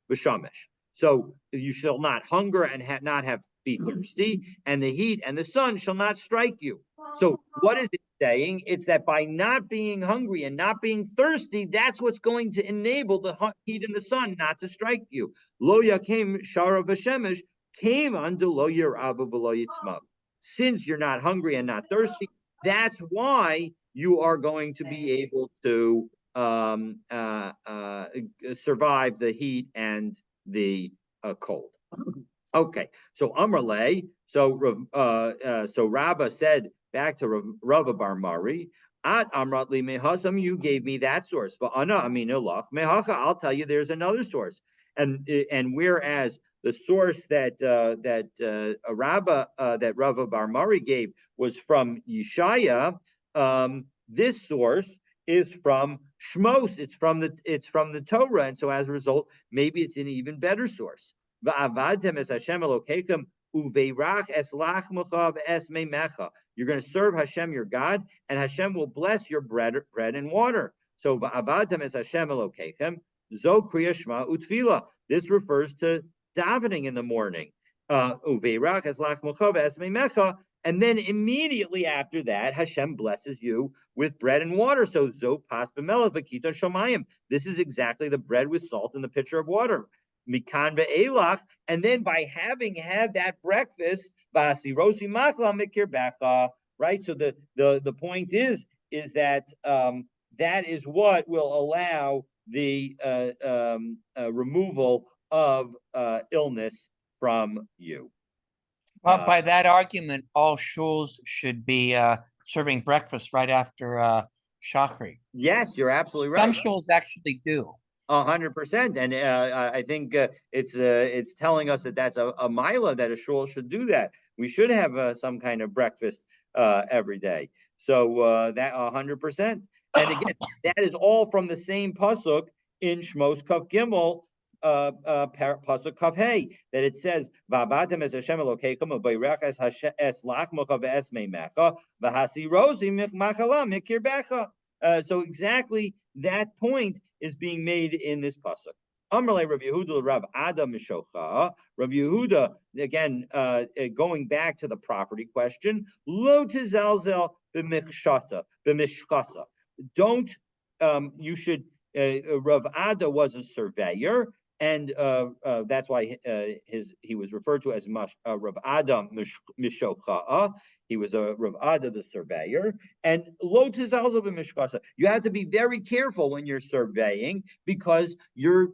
V'shamesh. So you shall not hunger and not have be thirsty, and the heat and the sun shall not strike you. So what is it saying? It's that by not being hungry and not being thirsty, that's what's going to enable the heat and the sun not to strike you. Lo yakim shara v'shemesh came unto lo yiravu v'lo yitzma. Since you're not hungry and not thirsty, that's why you are going to be able to survive the heat and the cold. Okay, so Amrle, so Rabba said back to Rava Bar Mari, At Amratli Mehasam, you gave me that source. But Ana Aminullah Mehacha, I'll tell you there's another source. And whereas the source that Rava Bar Mari gave was from Yeshaya, this source is from Shmos. It's from the Torah, and so as a result, maybe it's an even better source. You're going to serve Hashem your God, and Hashem will bless your bread and water. So this refers to davening in the morning. And then immediately after that, Hashem blesses you with bread and water. So this is exactly the bread with salt in the pitcher of water. Mikan ve'elach, and then by having had that breakfast, right? So the point is that that is what will allow the removal of illness from you. Well, by that argument, all shuls should be serving breakfast right after Shachri. Yes, you're absolutely right. Some shuls actually do. 100%, and I think it's telling us that that's a mila that a shul should do that. We should have some kind of breakfast every day. So that 100%, and again, that is all from the same pasuk in Shmos Kav Gimel, pasuk Kav Hey, that it says Va'abatem es Hashem Elokeichem u'bayirach es lachmocha ve'es meimecha v'hasirosi machala mikirbecha. So exactly that point is being made in this pasuk. Amrle Rav Yehuda Rav Ada Mishocha. Rav Yehuda, again, going back to the property question, lo tizalzel b'mishkasa. Don't, you should, Rav Ada was a surveyor, and that's why he was referred to as Rav Ada Mishocha. He was a Rav Ada, the surveyor, and lo tizalzel b'mishkasa. You have to be very careful when you're surveying because you're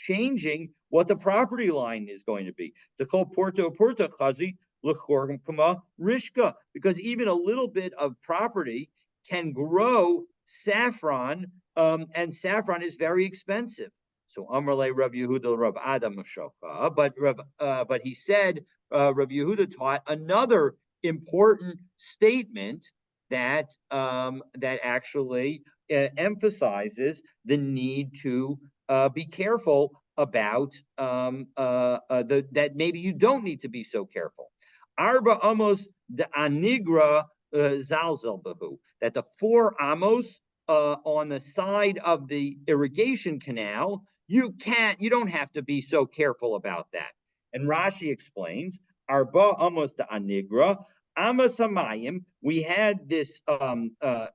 changing what the property line is going to be. To call porta chazi l'chor kama rishka, because even a little bit of property can grow saffron, and saffron is very expensive. So Amrle Rav Yehuda Rav Ada Mashocha, but he said Rav Yehuda taught another important statement that actually emphasizes the need to be careful about that maybe you don't need to be so careful. Arba amos de anigra zalzel bahu, that the 4 amos on the side of the irrigation canal, you don't have to be so careful about that. And Rashi explains, Arba amos de anigra, Amasamayim, we had this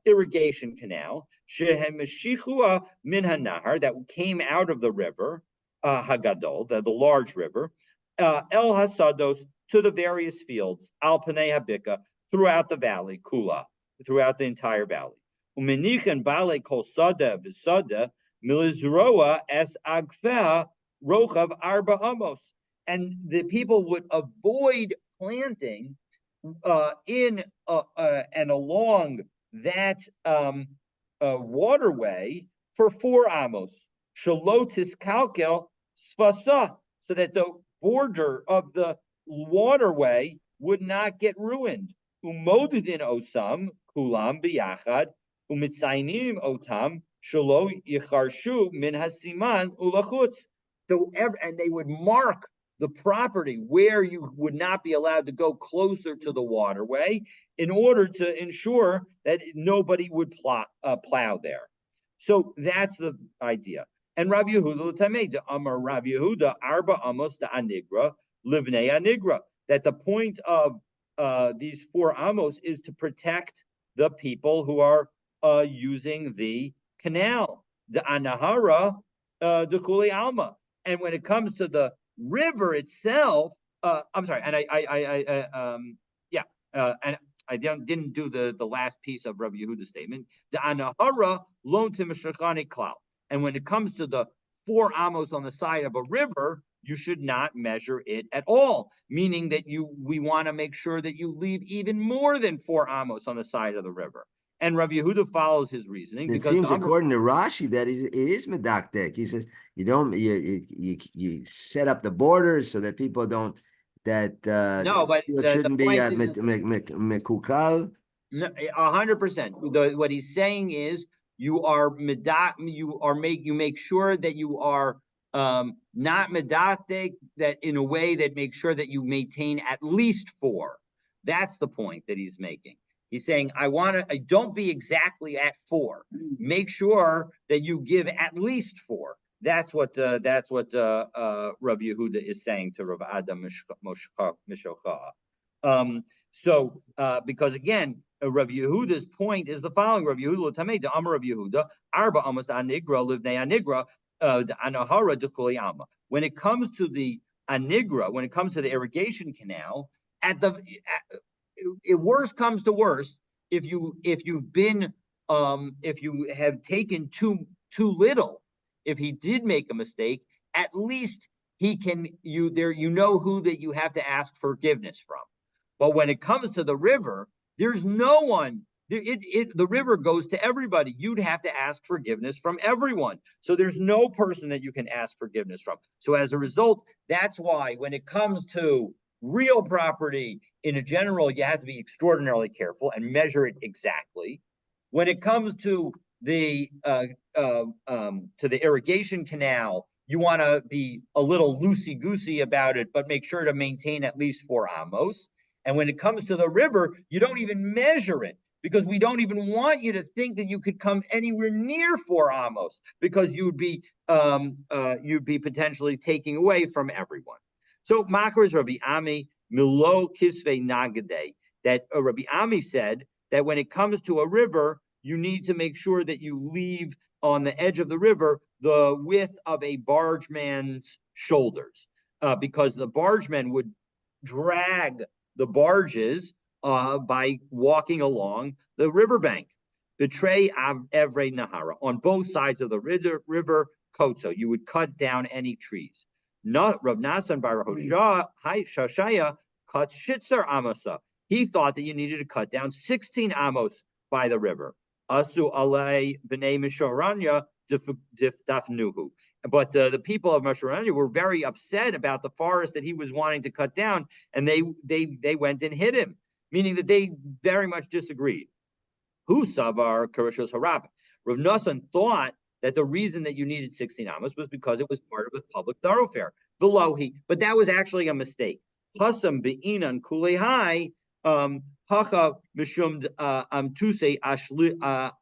irrigation canal, Shehemeshichua min hanahar, that came out of the river, Hagadol, the large river, El Hasados, to the various fields, Al Panei Habika, throughout the valley, Kula. throughout the entire valley. Umenichan bale kol sada v'sada milizroa es agfea rochav arba amos. And the people would avoid planting in and along that waterway for 4 amos. Shalotis kalkel sfasa, so that the border of the waterway would not get ruined. Umodidin osam kulam biyachad umitzainim otam shalo yicharshu min hasiman ulachutz. So and they would mark the property where you would not be allowed to go closer to the waterway in order to ensure that nobody would plow there. So that's the idea. And Rav Yehuda Tameid Amar Rav Yehuda Arba Amos da Anigra Livnei Anigra, that the point of these 4 amos is to protect the people who are using the canal, the Anahara, the Kuli Alma. And when it comes to the river itself, I'm sorry, and I didn't do the last piece of Rav Yehuda's statement. The Anahara Lon Timashachani Klau. And when it comes to the 4 amos on the side of a river, you should not measure it at all, meaning that we want to make sure that you leave even more than 4 amos on the side of the river. And Rav Yehuda follows his reasoning. It seems, according to Rashi, that it is medakdek. He says you set up the borders so that people don't no, but it shouldn't be mekukal. 100%. What he's saying is you make sure that you are not medakdek, that in a way that makes sure that you maintain at least 4. That's the point that he's making. He's saying, don't be exactly at 4. Make sure that you give at least 4. That's what Rav Yehuda is saying to Rav Adam Mishocha. Because again, Rav Yehuda's point is the following: Rav Yehuda Tamei the Amar Rav Yehuda Arba Amos Anigra Livnei Anigra the Anahara Dekuli Alma. When it comes to the Anigra, when it comes to the irrigation canal, worst comes to worst, if you have taken too little, if he did make a mistake, at least he can who that you have to ask forgiveness from. But when it comes to the river, there's no one. The river goes to everybody. You'd have to ask forgiveness from everyone. So there's no person that you can ask forgiveness from. So as a result, that's why when it comes to real property in a general, you have to be extraordinarily careful and measure it exactly. When it comes to the irrigation canal, you want to be a little loosey-goosey about it, but make sure to maintain at least 4 amos. And when it comes to the river, you don't even measure it, because we don't even want you to think that you could come anywhere near 4 amos, because you'd be potentially taking away from everyone. So Makar is Rabbi Ami Milo Kisve Nagade, that Rabbi Ami said that when it comes to a river, you need to make sure that you leave on the edge of the river the width of a bargeman's shoulders, because the bargemen would drag the barges by walking along the riverbank. Betray Evre Nahara, on both sides of the river Kotso, you would cut down any trees. Not Rav Nasan Bar Shashaya cut Shitzer Amasa. He thought that you needed to cut down 16 amos by the river. Asu alei b'nei Mishoranya dafnuhu. But the people of Mishoranya were very upset about the forest that he was wanting to cut down, and they went and hit him, meaning that they very much disagreed. Hu savar karishos harab. Rav Nasan thought that the reason that you needed 16 amos was because it was part of a public thoroughfare. But that was actually a mistake. Hasam be'inan kulehai hacha mishum amtuse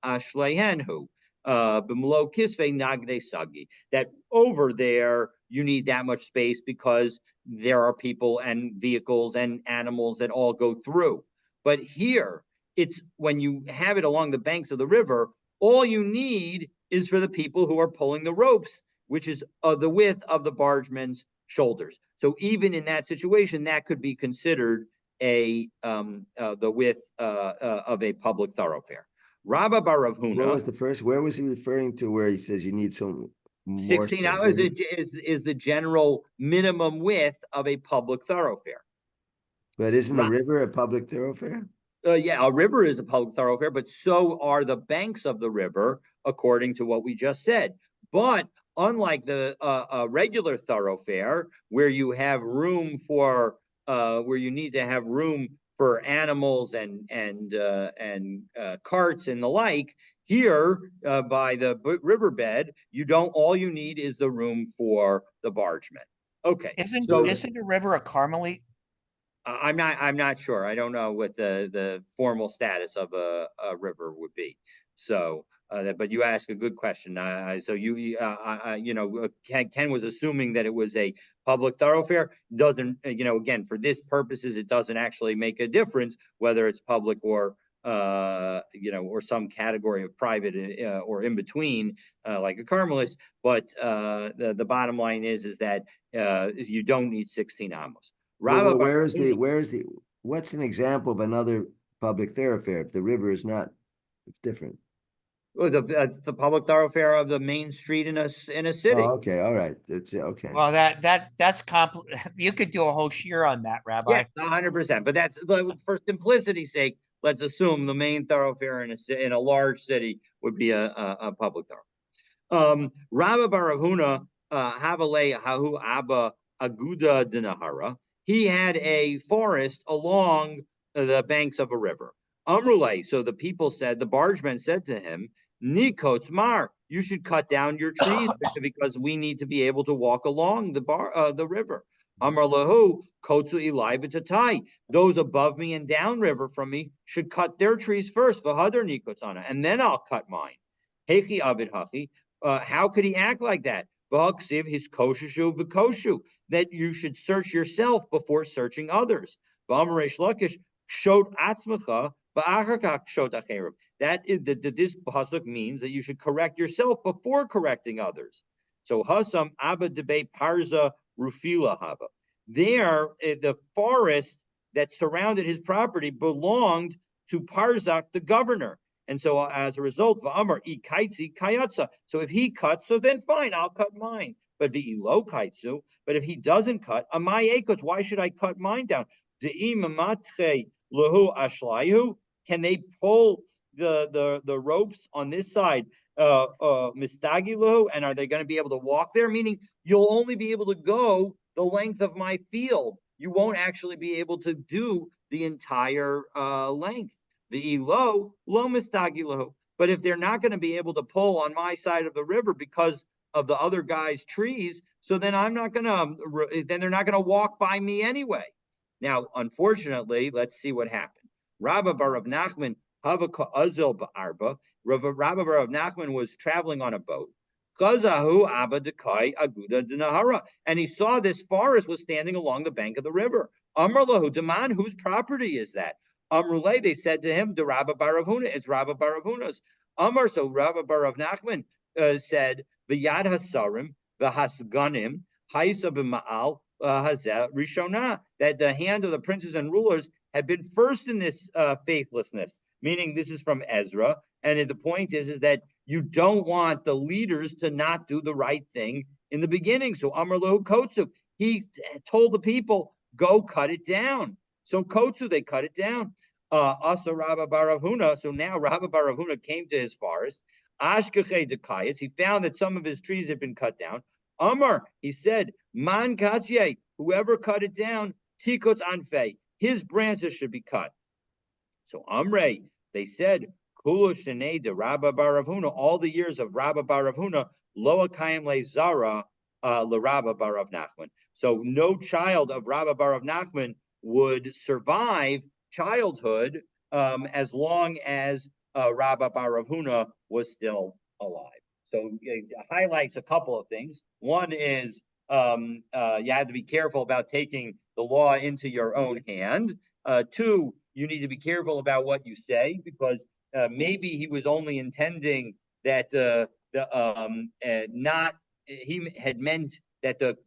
ashlehenhu b'mlo kisve nagde sagi. That over there you need that much space because there are people and vehicles and animals that all go through. But here, it's when you have it along the banks of the river, all you need is for the people who are pulling the ropes, which is the width of the bargeman's shoulders. So even in that situation, that could be considered the width of a public thoroughfare. Rabba bar Rav What Huna, was the first? Where was he referring to? Where he says you need some more 16 space? hours is the general minimum width of a public thoroughfare. But isn't a Right. river a public thoroughfare? Yeah, a river is a public thoroughfare, but so are the banks of the river, according to what we just said. But unlike the regular thoroughfare, where you have room for, where you need to have room for animals and carts and the like, here by the riverbed, you don't. All you need is the room for the bargemen. Okay, Isn't a river a Carmelite? I'm not sure. I don't know what the formal status of a river would be. So, but you ask a good question. So Ken was assuming that it was a public thoroughfare. Doesn't again, for this purposes, it doesn't actually make a difference whether it's public or or some category of private or in between, like a Carmelist. But the bottom line is that you don't need 16 amos. Well, where is the what's an example of another public thoroughfare if the river is not, it's different? Well, the public thoroughfare of the main street in a city. Oh, okay, all right, that's okay. Well, that's you could do a whole shear on that, Rabbi. Yeah, 100%. But that's for simplicity's sake. Let's assume the main thoroughfare in a large city would be a public thoroughfare. Rabba bar Rav Huna Havale Hahu Abba Aguda Dinahara. He had a forest along the banks of a river. Amrulay, so the people said, the bargemen said to him, Nikotz Mar, you should cut down your trees because we need to be able to walk along the river. Amar lahu kotzu ilai v'tatai. Those above me and downriver from me should cut their trees first, v'hadar nikotzana, and then I'll cut mine. Hechi avid hachi. How could he act like that? V'haksiv his kosheshu v'koshu, that you should search yourself before searching others. V'amaresh lakish shot atzmacha v'acharkach shot acherim. That is this pasuk means that you should correct yourself before correcting others. So hasam abba debate parza rufila haba. There, the forest that surrounded his property belonged to Parzak, the governor. And so as a result, va'amar ikaitzi kayatza. So if he cuts, so then fine, I'll cut mine. But lo kaitzu. But if he doesn't cut, amay ekos, why should I cut mine down? De'imamatre lahu ashlayu. Can they pull the ropes on this side, mistagilu, and are they going to be able to walk there? Meaning you'll only be able to go the length of my field. You won't actually be able to do the entire length. The lo mistagilu. But if they're not going to be able to pull on my side of the river because of the other guy's trees, so then I'm not going to. Then they're not going to walk by me anyway. Now, unfortunately, let's see what happened. Rabba bar Rav Nachman Havaka Azil Ba'arba. Rabba bar Rav Nachman was traveling on a boat. Kazahu Abba Dekai Aguda Dinahara. And he saw this forest was standing along the bank of the river. Amrlahu Daman, whose property is that? Amrulay, they said to him, the Rabba bar Rav Huna, it's Rabba bar Rav Huna's. Amar, so Rabba bar Rav Nachman said, V'yad hasarim, v'hasganim, haisa b'ma'al, hazeh rishonah, that the hand of the princes and rulers had been first in this faithlessness, meaning this is from Ezra. And the point is that you don't want the leaders to not do the right thing in the beginning. So Amar Lahu Kotsu, he told the people, go cut it down. So Kotsu, they cut it down. Asa Rabba bar Rav Huna. So now Rabba bar Rav Huna came to his forest. Ashkache dekayets. He found that some of his trees had been cut down. Amar, he said, Man katsye, whoever cut it down, tikotz anfei, his branches should be cut. So Amrei, they said, Kulu shenei de Rabba bar Rav Huna, all the years of Rabba bar Rav Huna, lo akayim le zara le Rabba bar Rav Nachman. So no child of Rabba bar Rav Nachman would survive childhood as long as Rabba bar Rav Huna was still alive. So it highlights a couple of things. One is you have to be careful about taking the law into your own hand. Two, you need to be careful about what you say, because maybe he was only intending that he had meant that the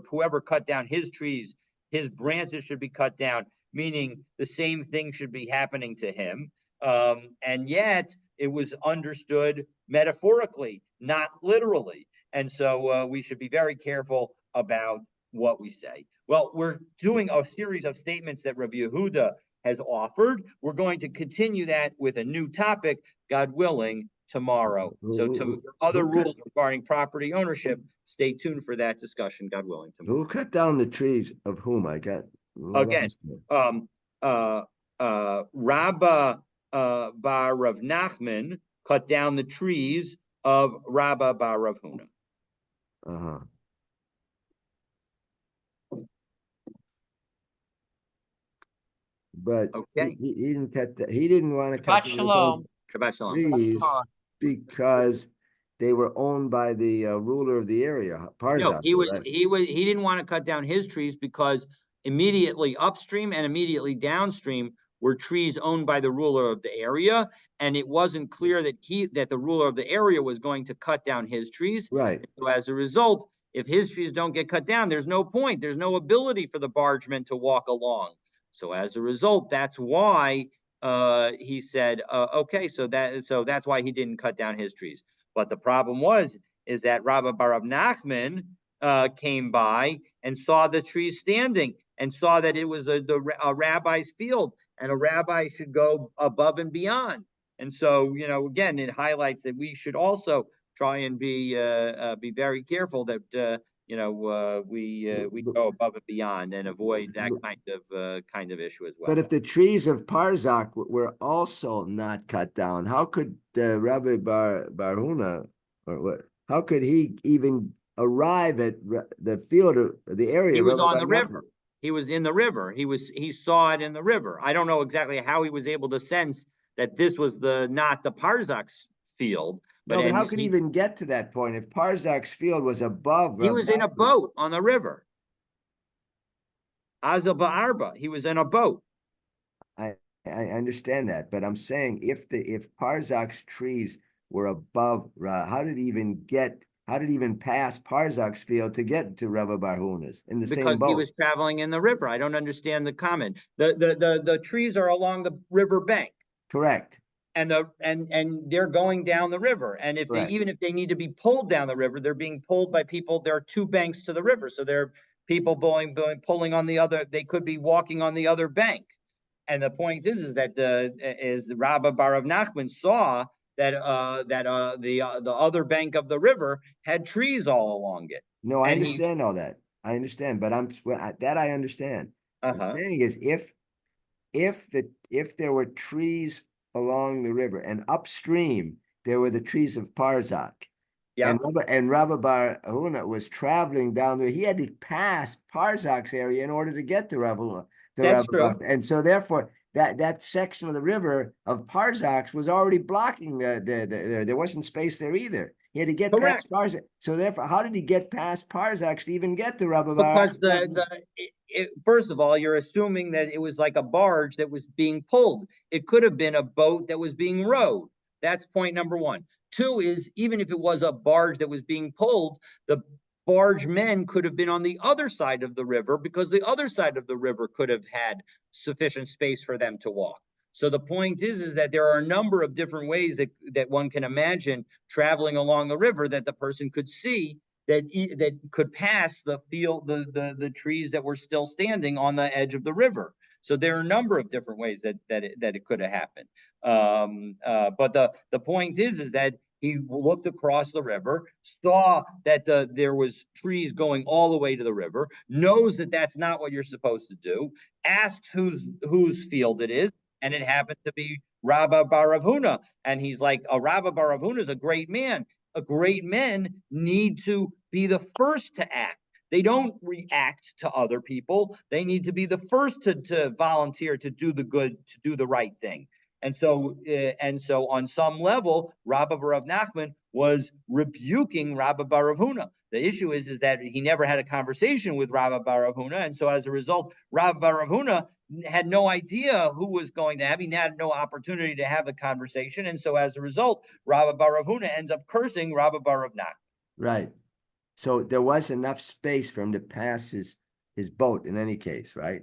whoever cut down his trees, his branches should be cut down, meaning the same thing should be happening to him. And yet it was understood metaphorically, not literally. And so we should be very careful about what we say. Well, we're doing a series of statements that Rabbi Yehuda has offered. We're going to continue that with a new topic, God willing, tomorrow. So to other rules regarding property ownership, stay tuned for that discussion, God willing, tomorrow. Who cut down the trees of whom? I got Again, Rabbah bar Rav Nachman cut down the trees of Rabbah bar Rav Huna. Uh-huh. But Okay. he didn't cut he didn't want to cut Shabbat down his own shalom. Shabbat shalom. trees because they were owned by the ruler of the area, No, Parzak. Right? he didn't want to cut down his trees because immediately upstream and immediately downstream were trees owned by the ruler of the area, and it wasn't clear that the ruler of the area was going to cut down his trees. Right. So as a result, if his trees don't get cut down, there's no point. There's no ability for the bargemen to walk along. So as a result, that's why he said, okay, so that's why he didn't cut down his trees. But the problem is that Rabbah bar Rav Nachman came by and saw the trees standing and saw that it was a rabbi's field, and a rabbi should go above and beyond. And so, again, it highlights that we should also try and be very careful that we go above and beyond and avoid that kind of issue as well. But if the trees of Parzak were also not cut down, how could Rabbi Bar Huna, or what? How could he even arrive at the field or the area? He was on the river. He was in the river. He saw it in the river. I don't know exactly how he was able to sense that this was not the Parzak's field. But how could he even get to that point if Parzak's field was above? He was in a boat on the river. Azaba Arba. He was in a boat. I understand that, but I'm saying if Parzak's trees were above, how did he even pass Parzak's field to get to Rabbi Bar Huna's in the same boat? Because he was traveling in the river. I don't understand the comment. The trees are along the river bank. Correct. And they're going down the river. And even if they need to be pulled down the river, they're being pulled by people. There are two banks to the river, so there are people pulling on the other. They could be walking on the other bank. And the point is that Rabbah bar Rav Nachman saw that the other bank of the river had trees all along it. No, I understand all that. I understand, but I understand. What I'm saying is if there were trees along the river and upstream there were the trees of Parzak. Yeah. And Rabbi Bar Huna was traveling down there. He had to pass Parzak's area in order to get to Rabbi Huna. That's true. And so therefore that section of the river of Parzak's was already blocking there wasn't space there either. He had to get past Parzak. So therefore, how did he get past Parzak's to even get to Rabbi Bar? Because first of all, you're assuming that it was like a barge that was being pulled. It could have been a boat that was being rowed. That's point number one. Two is, even if it was a barge that was being pulled, the barge men could have been on the other side of the river, because the other side of the river could have had sufficient space for them to walk. So the point is that there are a number of different ways that one can imagine traveling along the river that the person could see that could pass the field, the trees that were still standing on the edge of the river. So there are a number of different ways that it could have happened. But the point is that he looked across the river, saw that there was trees going all the way to the river, knows that that's not what you're supposed to do, asks whose field it is, and it happened to be Rabbah bar Rav Huna. And he's like, Rabbah bar Rav Huna is a great man. Great men need to be the first to act. They don't react to other people. They need to be the first to volunteer, to do the good, to do the right thing. And so on some level, Rabbah bar Rav Nachman was rebuking Rabbah bar Rav Huna. The issue is that he never had a conversation with Rabbah bar Rav Huna, and so as a result, Rabbah bar Rav Huna had no idea who was going to have. He had no opportunity to have the conversation, and so as a result, Rabbah bar Rav Huna ends up cursing Rabbah bar Rav Nachman. Right. So there was enough space for him to pass his boat in any case, right?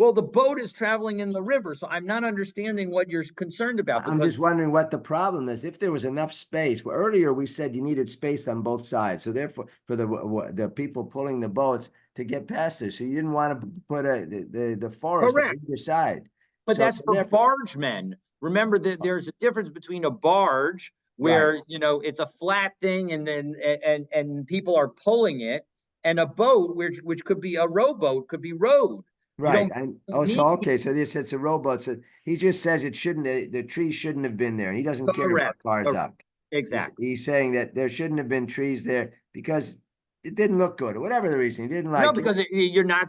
Well, the boat is traveling in the river, so I'm not understanding what you're concerned about. I'm because just wondering what the problem is. If there was enough space, well, earlier we said you needed space on both sides. So therefore, for the people pulling the boats to get past this, so you didn't want to put the forest on Correct. either side. But So- that's so for therefore- bargemen. Remember that there's a difference between a barge where, you know, it's a flat thing and then, and people are pulling it, and a boat which could be a rowboat, could be rowed. You Right. don't Oh, need- so okay. So this it's a rowboat. So he just says it shouldn't. The trees shouldn't have been there, and he doesn't care about Correct. Barzak. Exactly. He's saying that there shouldn't have been trees there because it didn't look good, or whatever the reason. He didn't like No, it. because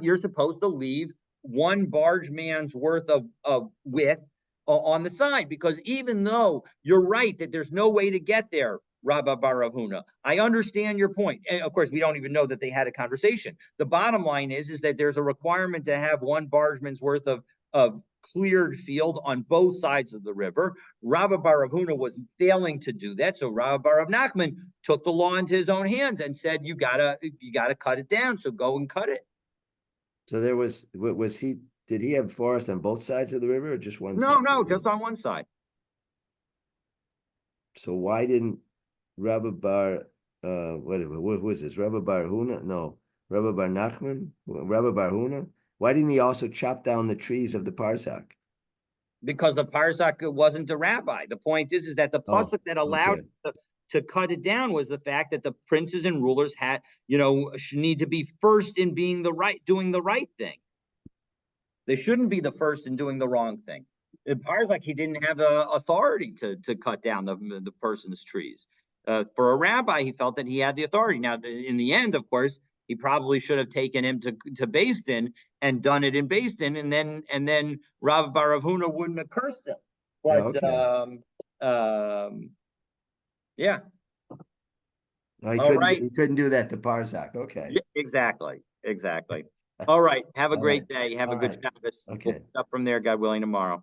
you're supposed to leave one barge man's worth of width on the side, because even though you're right that there's no way to get there, Rabba Baravuna, I understand your point. And of course, we don't even know that they had a conversation. The bottom line is that there's a requirement to have one bargeman's worth of cleared field on both sides of the river. Rabba Baravuna was failing to do that. So Rabba Barav Nachman took the law into his own hands and said, you gotta cut it down. So go and cut it. So there was he? Did he have forest on both sides of the river, or just one No, side? no, just on one side. So why didn't Rabbi Bar? What was this? Rabbi Bar Huna? No, Rabbi Bar Nachman. Rabbi Bar Huna. Why didn't he also chop down the trees of the Parzak? Because the Parsak wasn't a rabbi. The point is that the pasuk that allowed to cut it down was the fact that the princes and rulers had, should need to be first in doing the right thing. They shouldn't be the first in doing the wrong thing. In Parsak, he didn't have the authority to cut down the person's trees. For a rabbi, he felt that he had the authority. Now, in the end, of course, he probably should have taken him to Beis Din and done it in Beis Din, and then Rabbi Barav Huna wouldn't have cursed him. But yeah. No, All right. he couldn't do that to Parzak. Okay. Yeah, exactly. All right. Have a All great right. day. Have a All good right. Shabbos. Okay. We'll pick up from there, God willing, tomorrow.